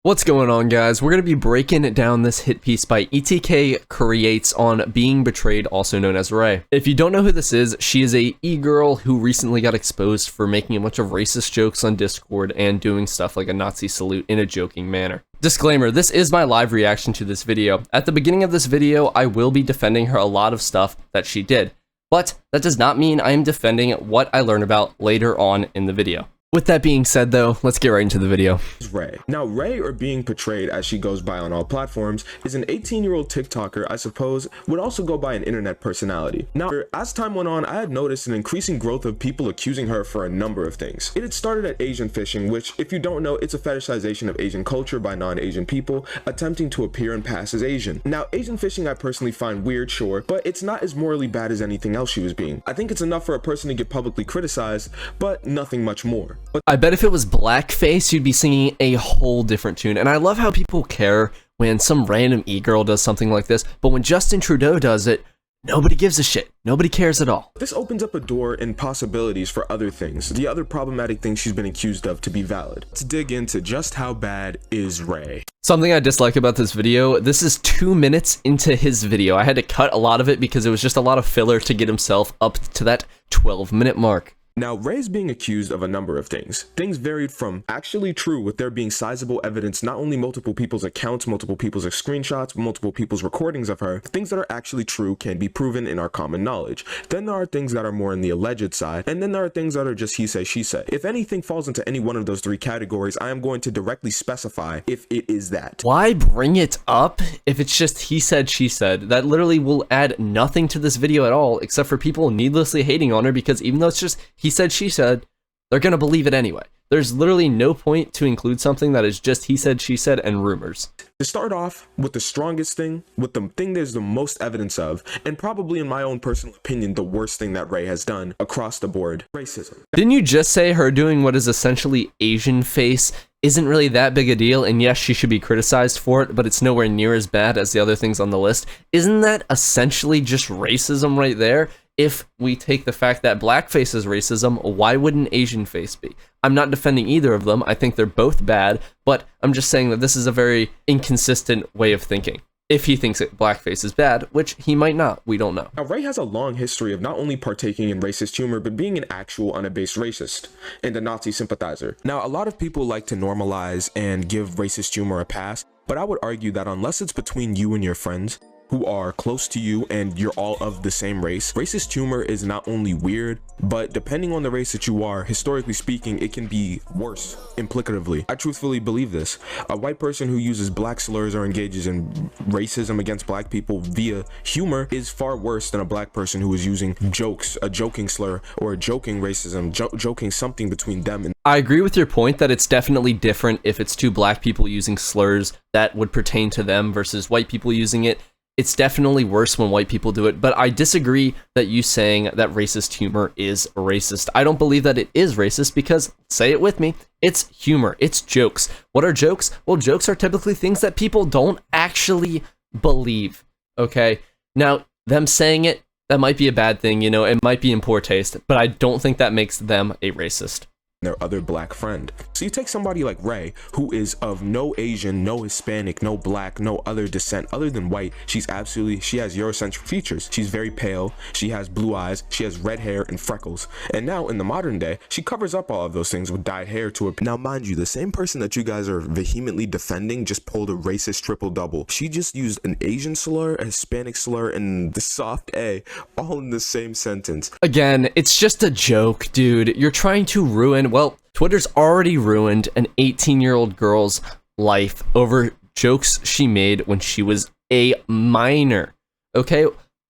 What's going on, guys? We're going to be breaking down this hit piece by ETK Creates on Beingbetrayd, also known as Ray. If you don't know who this is, she is a e-girl who recently got exposed for making a bunch of racist jokes on Discord and doing stuff like a Nazi salute in a joking manner. Disclaimer, this is my live reaction to this video. At the beginning of this video, I will be defending her a lot of stuff that she did, but that does not mean I am defending what I learn about later on in the video. With that being said, though, let's get right into the video. Ray. Now, Ray, or Beingbetrayd as she goes by on all platforms, is an 18-year-old TikToker, I suppose, would also go by an internet personality. Now, as time went on, I had noticed an increasing growth of people accusing her for a number of things. It had started at Asian fishing, which, if you don't know, it's a fetishization of Asian culture by non-Asian people attempting to appear and pass as Asian. Now, Asian fishing I personally find weird, sure, but it's not as morally bad as anything else she was being. I think it's enough for a person to get publicly criticized, but nothing much more. But I bet if it was blackface, you'd be singing a whole different tune. And I love how people care when some random e-girl does something like this, but when Justin Trudeau does it, nobody gives a shit. Nobody cares at all. This opens up a door and possibilities for other things, the other problematic things she's been accused of, to be valid. Let's dig into just how bad is Ray. Something I dislike about this video, this is 2 minutes into his video. I had to cut a lot of it because it was just a lot of filler to get himself up to that 12-minute mark. Now, Ray's being accused of a number of things. Things varied from actually true, with there being sizable evidence, not only multiple people's accounts, multiple people's screenshots, multiple people's recordings of her. Things that are actually true can be proven in our common knowledge. Then there are things that are more in the alleged side, and then there are things that are just he say, she said. If anything falls into any one of those three categories, I am going to directly specify if it is that. Why bring it up if it's just he said, she said? That literally will add nothing to this video at all, except for people needlessly hating on her, because even though it's just he said, she said, they're gonna believe it anyway. There's literally no point to include something that is just he said, she said, and rumors. To start off with the strongest thing, with the thing there's the most evidence of, and probably in my own personal opinion, the worst thing that Ray has done across the board, racism. Didn't you just say her doing what is essentially Asian face isn't really that big a deal, and yes, she should be criticized for it, but it's nowhere near as bad as the other things on the list? Isn't that essentially just racism right there? If we take the fact that blackface is racism, why wouldn't Asian face be? I'm not defending either of them. I think they're both bad, but I'm just saying that this is a very inconsistent way of thinking. If he thinks that blackface is bad, which he might not, we don't know. Now, Ray has a long history of not only partaking in racist humor, but being an actual unabased racist and a Nazi sympathizer. Now, a lot of people like to normalize and give racist humor a pass, but I would argue that unless it's between you and your friends, who are close to you and you're all of the same race, racist humor is not only weird, but depending on the race that you are, historically speaking, it can be worse, implicatively. I truthfully believe this. A white person who uses black slurs or engages in racism against black people via humor is far worse than a black person who is using jokes, a joking slur, or a joking racism, joking something between them and I agree with your point that it's definitely different if it's two black people using slurs that would pertain to them versus white people using it. It's definitely worse when white people do it, but I disagree that you saying that racist humor is racist. I don't believe that it is racist because, say it with me, it's humor, it's jokes. What are jokes? Well, jokes are typically things that people don't actually believe, okay? Now, them saying it, that might be a bad thing, you know, it might be in poor taste, but I don't think that makes them a racist. Their other black friend. So you take somebody like Ray, who is of no Asian, no Hispanic, no black, no other descent other than white. She has Eurocentric features. She's very pale, she has blue eyes, she has red hair and freckles. And now in the modern day, she covers up all of those things with dyed hair to Now mind you, the same person that you guys are vehemently defending just pulled a racist triple-double. She just used an Asian slur, a Hispanic slur, and the soft A, all in the same sentence. Again, it's just a joke, dude. You're trying to ruin, well, Twitter's already ruined an 18-year-old girl's life over jokes she made when she was a minor, okay?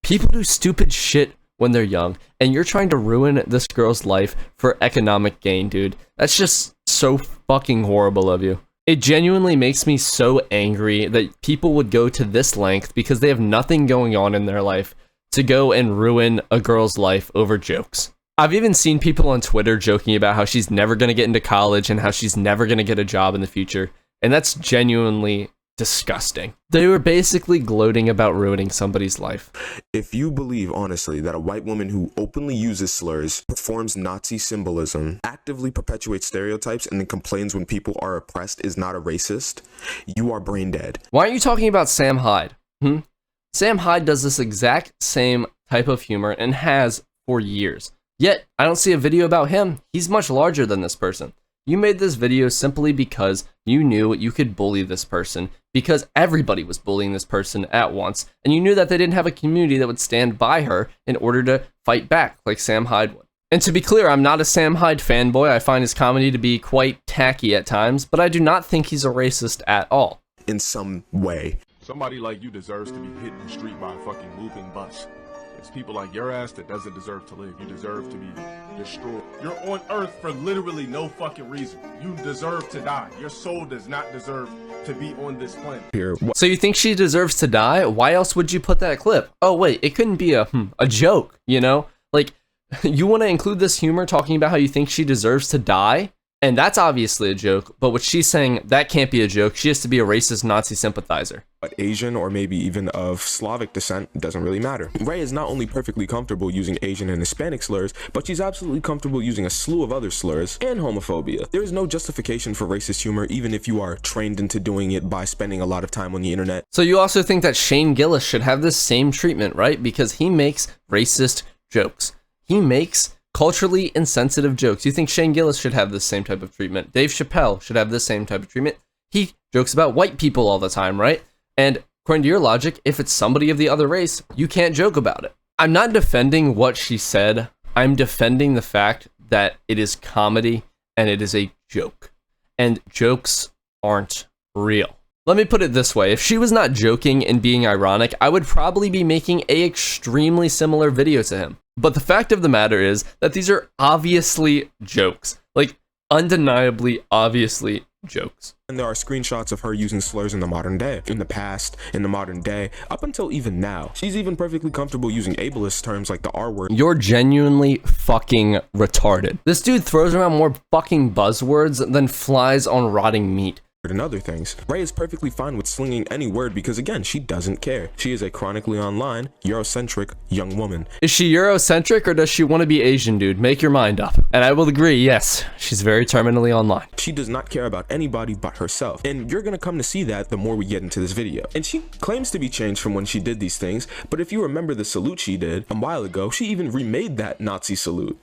People do stupid shit when they're young, and you're trying to ruin this girl's life for economic gain, dude. That's just so fucking horrible of you. It genuinely makes me so angry that people would go to this length because they have nothing going on in their life to go and ruin a girl's life over jokes. I've even seen people on Twitter joking about how she's never going to get into college and how she's never going to get a job in the future. And that's genuinely disgusting. They were basically gloating about ruining somebody's life. If you believe, honestly, that a white woman who openly uses slurs, performs Nazi symbolism, actively perpetuates stereotypes, and then complains when people are oppressed is not a racist, you are brain dead. Why aren't you talking about Sam Hyde? Sam Hyde does this exact same type of humor and has for years. Yet, I don't see a video about him. He's much larger than this person. You made this video simply because you knew you could bully this person, because everybody was bullying this person at once, and you knew that they didn't have a community that would stand by her in order to fight back like Sam Hyde would. And to be clear, I'm not a Sam Hyde fanboy. I find his comedy to be quite tacky at times, but I do not think he's a racist at all. In some way. Somebody like you deserves to be hit in the street by a fucking moving bus. It's people like your ass that doesn't deserve to live. You deserve to be destroyed. You're on earth for literally no fucking reason. You deserve to die. Your soul does not deserve to be on this planet. So you think she deserves to die? Why else would you put that clip? Oh wait, it couldn't be a joke, you know? Like, you want to include this humor talking about how you think she deserves to die? And that's obviously a joke, but what she's saying, that can't be a joke. She has to be a racist Nazi sympathizer. But Asian or maybe even of Slavic descent doesn't really matter. Ray is not only perfectly comfortable using Asian and Hispanic slurs, but she's absolutely comfortable using a slew of other slurs and homophobia. There is no justification for racist humor, even if you are trained into doing it by spending a lot of time on the internet. So you also think that Shane Gillis should have this same treatment, right? Because he makes racist jokes. He makes culturally insensitive jokes. You think Shane Gillis should have the same type of treatment? Dave Chappelle should have the same type of treatment. He jokes about white people all the time, right? And according to your logic, if it's somebody of the other race, you can't joke about it. I'm not defending what she said. I'm defending the fact that it is comedy and it is a joke. And jokes aren't real. Let me put it this way. If she was not joking and being ironic, I would probably be making an extremely similar video to him. But the fact of the matter is that these are obviously jokes. Like, undeniably, obviously jokes. And there are screenshots of her using slurs in the modern day, in the past, in the modern day, up until even now. She's even perfectly comfortable using ableist terms like the R word. You're genuinely fucking retarded. This dude throws around more fucking buzzwords than flies on rotting meat. And other things. Ray is perfectly fine with slinging any word because, again, she doesn't care. She is a chronically online, Eurocentric young woman. Is she Eurocentric or does she want to be Asian, dude? Make your mind up. And I will agree, yes, she's very terminally online. She does not care about anybody but herself. And you're gonna come to see that the more we get into this video. And she claims to be changed from when she did these things, but if you remember the salute she did a while ago, she even remade that Nazi salute.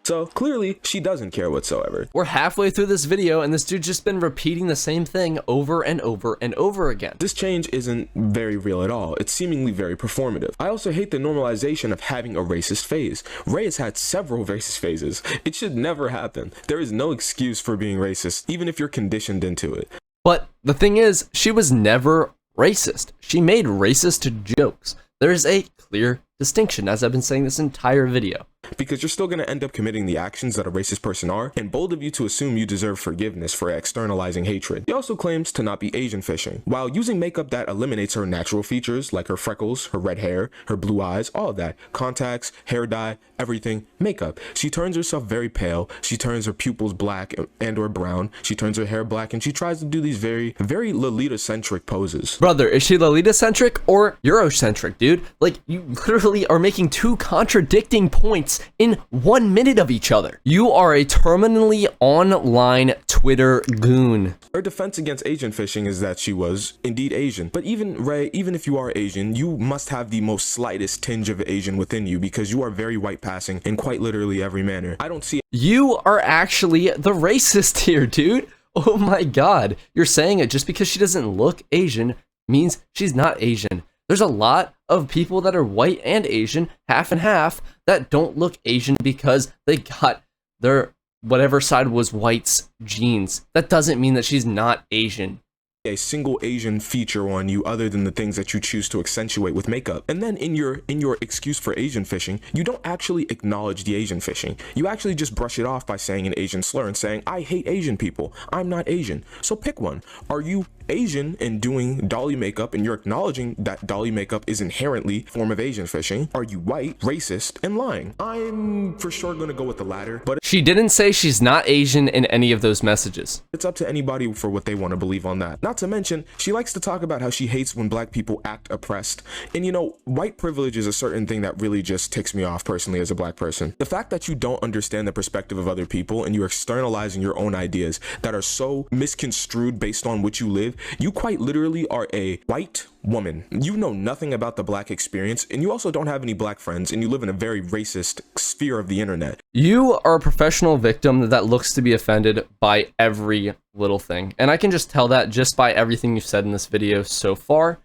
So clearly she doesn't care whatsoever. We're halfway through this video and this dude's just been repeating the same thing over and over and over again. This change isn't very real at all. It's seemingly very performative. I also hate the normalization of having a racist phase. Ray has had several racist phases. It should never happen. There is no excuse for being racist, even if you're conditioned into it. But the thing is, she was never racist. She made racist jokes. There is a clear distinction, as I've been saying this entire video. Because you're still going to end up committing the actions that a racist person are, and bold of you to assume you deserve forgiveness for externalizing hatred. He also claims to not be Asian fishing, while using makeup that eliminates her natural features, like her freckles, her red hair, her blue eyes, all of that. Contacts, hair dye, everything, makeup. She turns herself very pale, she turns her pupils black and or brown, she turns her hair black, and she tries to do these very Lolita-centric poses. Brother, is she Lolita-centric or Eurocentric, dude? Like, you literally are making two contradicting points in 1 minute of each other. You are a terminally online Twitter goon. Her defense against Asian fishing is that she was indeed Asian. But even Ray, even if you are Asian, you must have the most slightest tinge of Asian within you because you are very white passing in quite literally every manner. I don't see. You are actually the racist here, dude. Oh my god. You're saying it just because she doesn't look Asian means she's not Asian. There's a lot of people that are white and Asian, half and half, that don't look Asian because they got their whatever side was white's genes. That doesn't mean that she's not Asian. A single Asian feature on you other than the things that you choose to accentuate with makeup. And then in your excuse for Asian fishing, you don't actually acknowledge the Asian fishing. You actually just brush it off by saying an Asian slur and saying, I hate Asian people. I'm not Asian. So pick one. Are you Asian and doing dolly makeup and you're acknowledging that dolly makeup is inherently a form of Asian fishing? Are you white, racist, and lying? I'm for sure gonna go with the latter, but she didn't say she's not Asian in any of those messages. It's up to anybody for what they want to believe on that. Not Not to mention, she likes to talk about how she hates when black people act oppressed. And you know, white privilege is a certain thing that really just ticks me off personally as a black person. The fact that you don't understand the perspective of other people and you're externalizing your own ideas that are so misconstrued based on which you live, you quite literally are a white woman. You know nothing about the black experience, and you also don't have any black friends, and you live in a very racist sphere of the internet. You are a professional victim that looks to be offended by every little thing. And I can just tell that just by everything you've said in this video so far.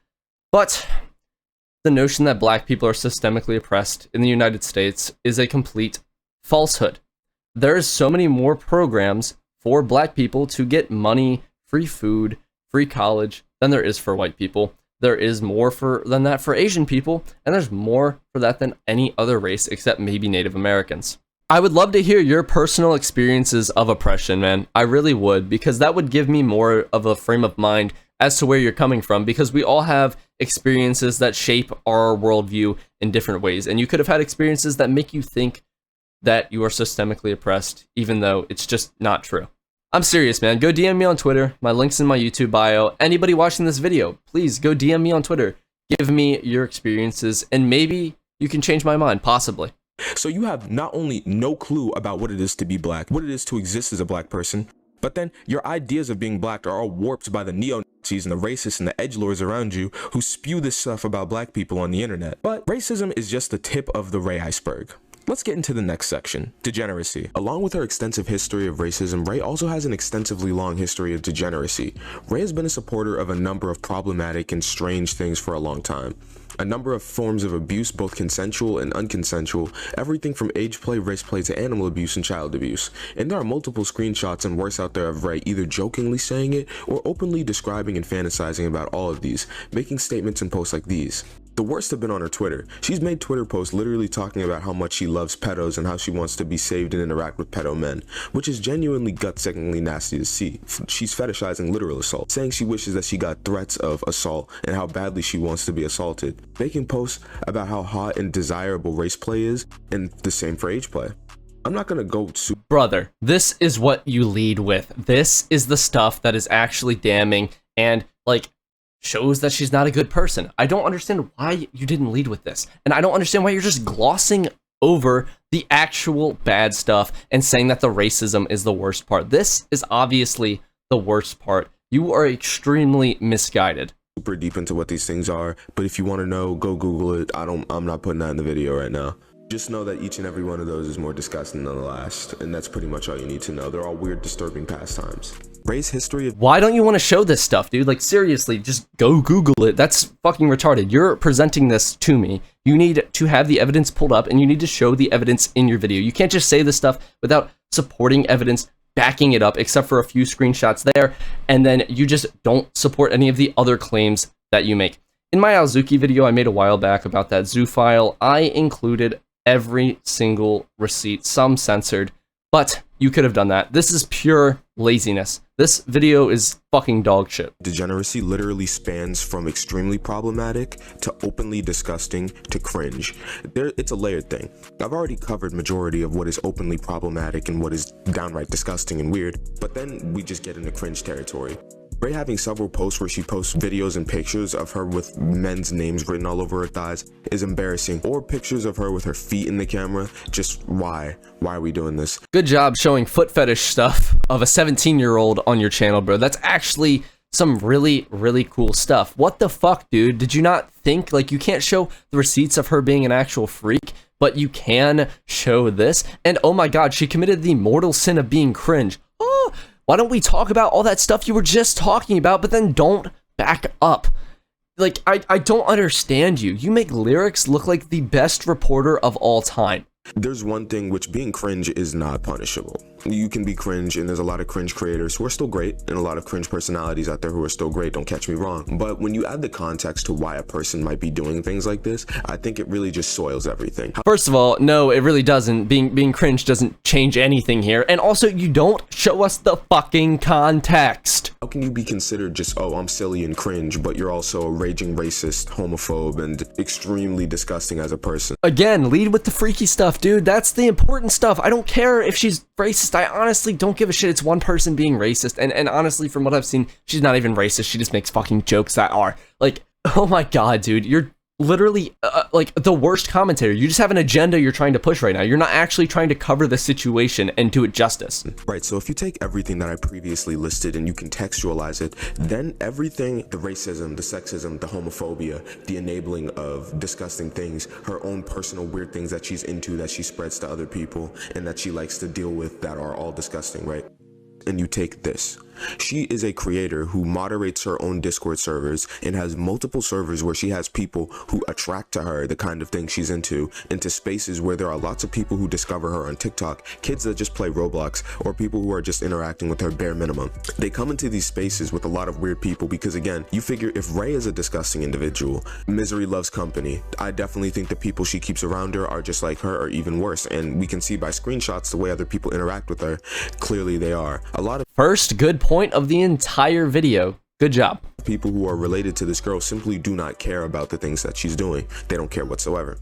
But the notion that black people are systemically oppressed in the United States is a complete falsehood. There's so many more programs for black people to get money, free food, free college than there is for white people. There is more than that for Asian people, and there's more for that than any other race except maybe Native Americans. I would love to hear your personal experiences of oppression, man. I really would, because that would give me more of a frame of mind as to where you're coming from, because we all have experiences that shape our worldview in different ways, and you could have had experiences that make you think that you are systemically oppressed, even though it's just not true. I'm serious, man. Go DM me on Twitter. My link's in my YouTube bio. Anybody watching this video, please go DM me on Twitter. Give me your experiences, and maybe you can change my mind, possibly. So you have not only no clue about what it is to be black, what it is to exist as a black person, but then your ideas of being black are all warped by the neo-Nazis and the racists and the edgelords around you who spew this stuff about black people on the internet. But racism is just the tip of the Ray iceberg. Let's get into the next section, degeneracy. Along with her extensive history of racism, Ray also has an extensively long history of degeneracy. Ray has been a supporter of a number of problematic and strange things for a long time. A number of forms of abuse, both consensual and unconsensual, everything from age play, race play, to animal abuse and child abuse. And there are multiple screenshots and worse out there of Ray either jokingly saying it or openly describing and fantasizing about all of these, making statements and posts like these. The worst have been on her Twitter. She's made Twitter posts literally talking about how much she loves pedos and how she wants to be saved and interact with pedo men, which is genuinely gut-sickeningly nasty to see. She's fetishizing literal assault, saying she wishes that she got threats of assault and how badly she wants to be assaulted, making posts about how hot and desirable race play is, and the same for age play. I'm not gonna go Brother, this is what you lead with. This is the stuff that is actually damning and, like, shows that she's not a good person. I don't understand why you didn't lead with this. And I don't understand why you're just glossing over the actual bad stuff and saying that the racism is the worst part. This is obviously the worst part. You are extremely misguided. super deep into what these things are, but if you want to know, go Google it. I'm not putting that in the video right now. Just know that each and every one of those is more disgusting than the last, and that's pretty much all you need to know. They're all weird, disturbing pastimes. Ray's history of— Why don't you want to show this stuff, dude? Like, seriously, just go Google it. That's fucking retarded. You're presenting this to me. You need to have the evidence pulled up, and you need to show the evidence in your video. You can't just say this stuff without supporting evidence, backing it up, except for a few screenshots there, and then you just don't support any of the other claims that you make. In my Azuki video I made a while back about that zoo file, I included every single receipt, some censored, but you could have done that. This is pure laziness. This video is fucking dog shit. Degeneracy literally spans from extremely problematic to openly disgusting to cringe. It's a layered thing. I've already covered majority of what is openly problematic and what is downright disgusting and weird, but then we just get into cringe territory. Ray having several posts where she posts videos and pictures of her with men's names written all over her thighs is embarrassing, or pictures of her with her feet in the camera. Just why are we doing this? Good job showing foot fetish stuff of a 17-year-old on your channel, bro. That's actually some really, really cool stuff. What the fuck, dude? Did you not think, like, you can't show the receipts of her being an actual freak, but you can show this? And oh my god, she committed the mortal sin of being cringe. Oh, why don't we talk about all that stuff you were just talking about, but then don't back up? Like, I don't understand you. You make lyrics look like the best reporter of all time. There's one thing which being cringe is not punishable. You can be cringe, and there's a lot of cringe creators who are still great, and a lot of cringe personalities out there who are still great, don't catch me wrong. But when you add the context to why a person might be doing things like this, I think it really just soils everything. First of all, no, it really doesn't. Being cringe doesn't change anything here. And also, you don't show us the fucking context. How can you be considered just, oh, I'm silly and cringe, but you're also a raging racist, homophobe, and extremely disgusting as a person? Again, lead with the freaky stuff, dude. That's the important stuff. I don't care if she's racist racist, I honestly don't give a shit. It's one person being racist, and honestly, from what I've seen, she's not even racist. She just makes fucking jokes that are like, oh my god, dude, you're literally like the worst commentator. You just have an agenda you're trying to push right now. You're not actually trying to cover the situation and do it justice. Right, so if you take everything that I previously listed and you contextualize it, then everything, the racism, the sexism, the homophobia, the enabling of disgusting things, her own personal weird things that she's into that she spreads to other people and that she likes to deal with that are all disgusting, right? And you take this. She is a creator who moderates her own Discord servers and has multiple servers where she has people who attract to her the kind of thing she's into spaces where there are lots of people who discover her on TikTok, kids that just play Roblox, or people who are just interacting with her bare minimum. They come into these spaces with a lot of weird people because, again, you figure if Ray is a disgusting individual, misery loves company. I definitely think the people she keeps around her are just like her or even worse, and we can see by screenshots the way other people interact with her. Clearly they are. A lot of First good point of the entire video. Good job. People who are related to this girl simply do not care about the things that she's doing. They don't care whatsoever.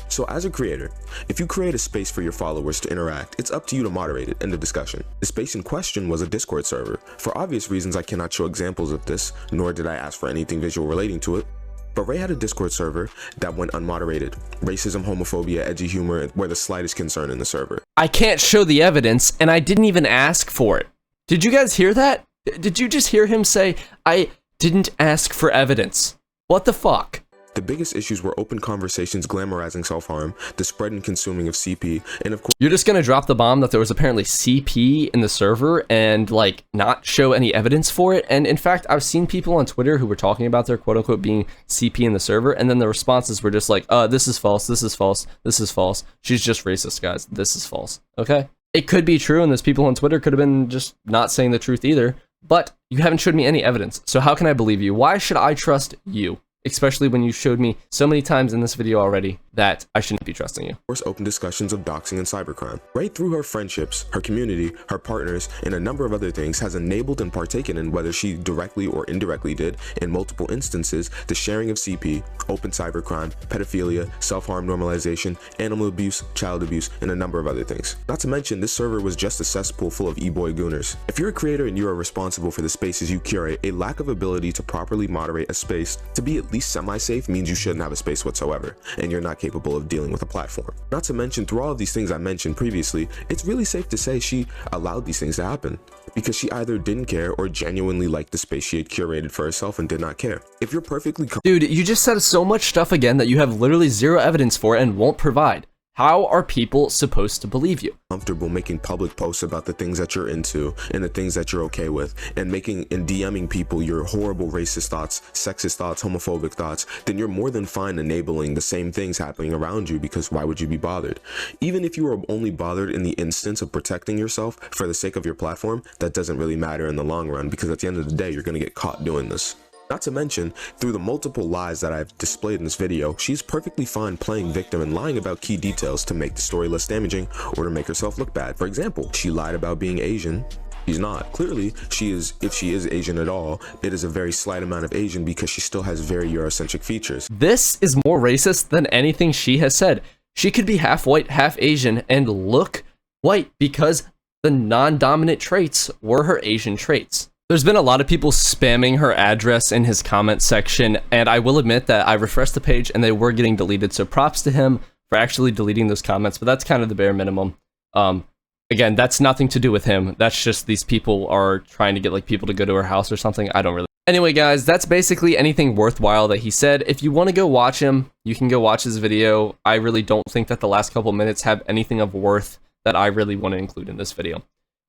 So as a creator, if you create a space for your followers to interact, it's up to you to moderate it in the discussion. The space in question was a Discord server. For obvious reasons, I cannot show examples of this, nor did I ask for anything visual relating to it. But Ray had a Discord server that went unmoderated. Racism, homophobia, edgy humor were the slightest concern in the server. I can't show the evidence, and I didn't even ask for it. Did you guys hear that? Did you just hear him say, I didn't ask for evidence? What the fuck? The biggest issues were open conversations glamorizing self-harm, the spread and consuming of CP, and of course— You're just gonna drop the bomb that there was apparently CP in the server and, like, not show any evidence for it? And in fact, I've seen people on Twitter who were talking about there quote-unquote being CP in the server, and then the responses were just like, this is false, this is false, this is false. She's just racist, guys. This is false. Okay? It could be true, and those people on Twitter could have been just not saying the truth either, but you haven't showed me any evidence, so how can I believe you? Why should I trust you? Especially when you showed me so many times in this video already that I shouldn't be trusting you. Of course, open discussions of doxing and cybercrime. Right through her friendships, her community, her partners, and a number of other things has enabled and partaken in, whether she directly or indirectly did, in multiple instances, the sharing of CP, open cybercrime, pedophilia, self-harm normalization, animal abuse, child abuse, and a number of other things. Not to mention, this server was just a cesspool full of e-boy gooners. If you're a creator and you are responsible for the spaces you curate, a lack of ability to properly moderate a space to be at least semi-safe means you shouldn't have a space whatsoever, and you're not capable of dealing with a platform. Not to mention, through all of these things I mentioned previously, it's really safe to say she allowed these things to happen because she either didn't care or genuinely liked the space she had curated for herself and did not care. If you're perfectly— Dude, you just said so much stuff again that you have literally zero evidence for and won't provide. How are people supposed to believe you? Comfortable making public posts about the things that you're into and the things that you're okay with, and making and DMing people your horrible racist thoughts, sexist thoughts, homophobic thoughts, then you're more than fine enabling the same things happening around you, because why would you be bothered? Even if you are only bothered in the instance of protecting yourself for the sake of your platform, that doesn't really matter in the long run, because at the end of the day, you're going to get caught doing this. Not to mention, through the multiple lies that I've displayed in this video, she's perfectly fine playing victim and lying about key details to make the story less damaging or to make herself look bad. For example, she lied about being Asian. She's not. Clearly, she is, if she is Asian at all, it is a very slight amount of Asian because she still has very Eurocentric features. This is more racist than anything she has said. She could be half white, half Asian, and look white because the non-dominant traits were her Asian traits. There's been a lot of people spamming her address in his comment section, and I will admit that I refreshed the page and they were getting deleted, so props to him for actually deleting those comments, but that's kind of the bare minimum. Again, that's nothing to do with him. That's just these people are trying to get like people to go to her house or something. I don't really. Anyway, guys, that's basically anything worthwhile that he said. If you want to go watch him, you can go watch his video. I really don't think that the last couple minutes have anything of worth that I really want to include in this video.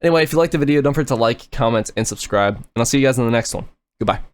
Anyway, if you liked the video, don't forget to like, comment, and subscribe, and I'll see you guys in the next one. Goodbye.